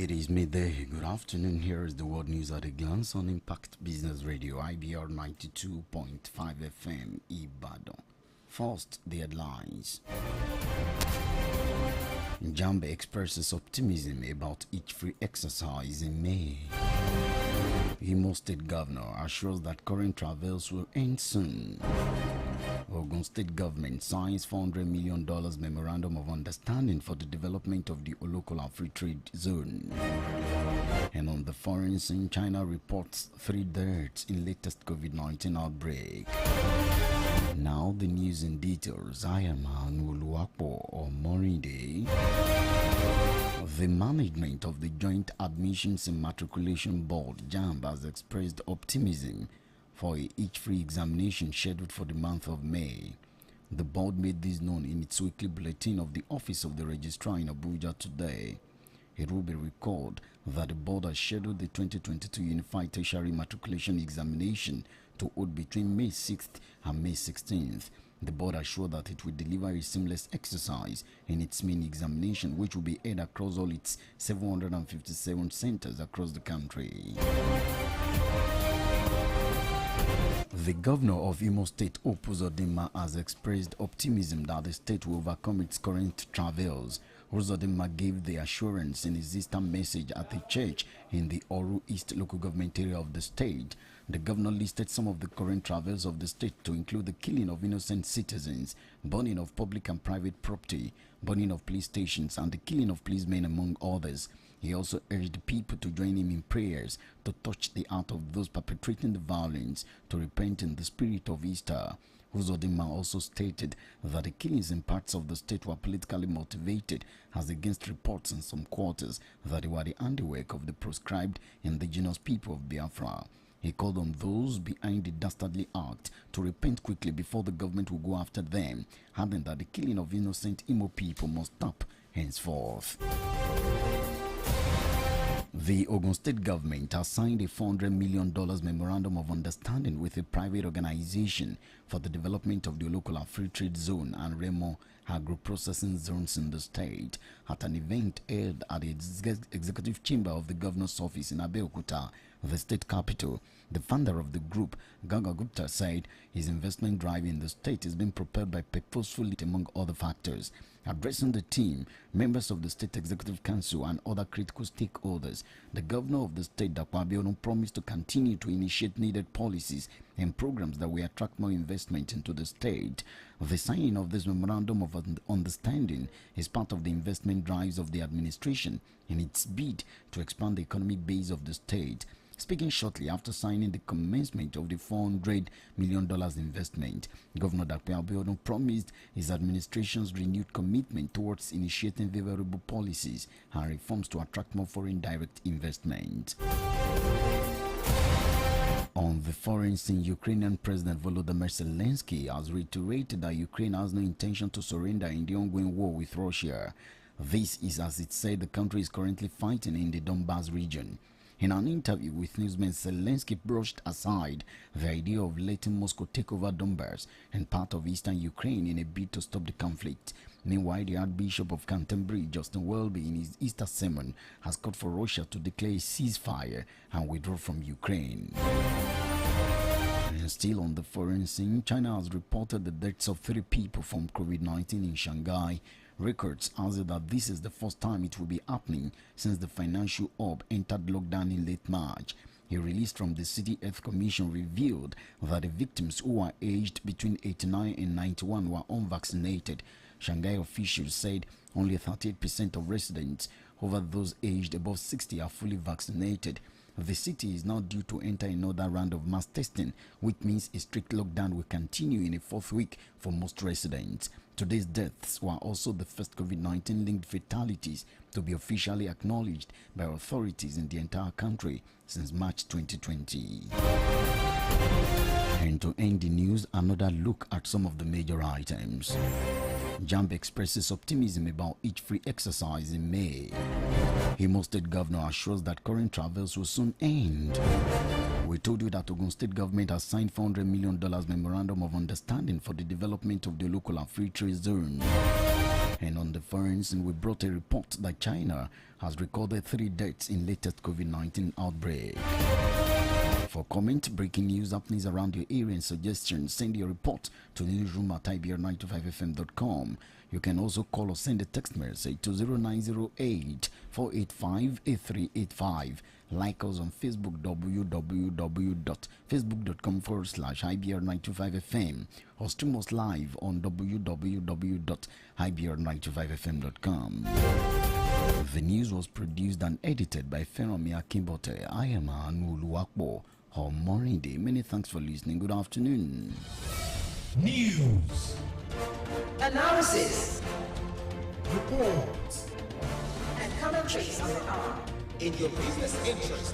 It is midday. Good afternoon. Here is the world news at a glance on Impact Business Radio, Ibr92.5FM, Ibadan. First, the headlines. Jambe expresses optimism about each free exercise in May. Imo State Governor assures that current travels will end soon. Ogun State Government signs $400 million Memorandum of Understanding for the development of the Olokola Free Trade Zone. And on the foreign scene, China reports 3 deaths in latest COVID-19 outbreak. Now the news in details. I am Anuluapo Omorinde. The management of the Joint Admissions and Matriculation Board, JAMB, has expressed optimism for each free examination scheduled for the month of May. The board made this known in its weekly bulletin of the Office of the Registrar in Abuja today. It will be recalled that the board has scheduled the 2022 Unified Tertiary Matriculation Examination to hold between May 6th and May 16th. The board assured that it will deliver a seamless exercise in its main examination, which will be held across all its 757 centers across the country. The governor of Imo State, Uzodinma, has expressed optimism that the state will overcome its current travails. Uzodinma gave the assurance in his Easter message at the church in the Oru East local government area of the state. The governor listed some of the current travails of the state to include the killing of innocent citizens, burning of public and private property, burning of police stations, and the killing of policemen, among others. He also urged people to join him in prayers to touch the heart of those perpetrating the violence, to repent in the spirit of Easter. Uzodinma also stated that the killings in parts of the state were politically motivated, as against reports in some quarters that they were the handiwork of the proscribed indigenous people of Biafra. He called on those behind the dastardly act to repent quickly before the government will go after them, adding that the killing of innocent Imo people must stop henceforth. The Ogun State government has signed a $400 million Memorandum of Understanding with a private organization for the development of the local free trade zone and Remo agro-processing zones in the state. At an event held at the executive chamber of the governor's office in Abeokuta, the state capital, the founder of the group, Ganga Gupta, said his investment drive in the state is being propelled by purposefully, among other factors. Addressing the team, members of the State Executive Council and other critical stakeholders, the governor of the state, Dapo Abiodun, promised to continue to initiate needed policies and programs that will attract more investment into the state. The signing of this memorandum of understanding is part of the investment drives of the administration in its bid to expand the economic base of the state. Speaking shortly after signing the commencement of the $400 million investment, Governor Dapo Abiodun promised his administration's renewed commitment towards initiating favorable policies and reforms to attract more foreign direct investment. On the foreign scene, Ukrainian President Volodymyr Zelensky has reiterated that Ukraine has no intention to surrender in the ongoing war with Russia. This is as it said the country is currently fighting in the Donbas region. In an interview with newsmen, Zelensky brushed aside the idea of letting Moscow take over Donbas and part of eastern Ukraine in a bid to stop the conflict. Meanwhile, the Archbishop of Canterbury, Justin Welby, in his Easter sermon, has called for Russia to declare a ceasefire and withdraw from Ukraine. And still on the foreign scene, China has reported the deaths of 3 people from COVID-19 in Shanghai. Records answer that this is the first time it will be happening since the financial hub entered lockdown in late March. A release from the City Health Commission revealed that the victims, who are aged between 89 and 91, were unvaccinated. Shanghai officials said only 38% of residents over those aged above 60 are fully vaccinated. The city is now due to enter another round of mass testing, which means a strict lockdown will continue in a 4th week for most residents. Today's deaths were also the first COVID-19 linked fatalities to be officially acknowledged by authorities in the entire country since March 2020. And to end the news, another look at some of the major items. JAMB expresses optimism about each free exercise in May. Imo State Governor assures that current travails will soon end. We told you that Ogun State government has signed $400 million Memorandum of Understanding for the development of the local and free trade zone. And on the foreign scene, we brought a report that China has recorded 3 deaths in latest COVID-19 outbreak. For comment, breaking news happenings around your area and suggestions, send your report to newsroom@ibr92.5fm.com. You can also call or send a text message to 0908 485 8385. Like us on Facebook, www.facebook.com/IBR925FM, or stream us live on www.ibr925fm.com. The news was produced and edited by Feromi Akimbote. I am Anulu Akbo. On Morning Day. Many thanks for listening. Good afternoon. News, analysis, reports, and commentaries on the hour in your business interest.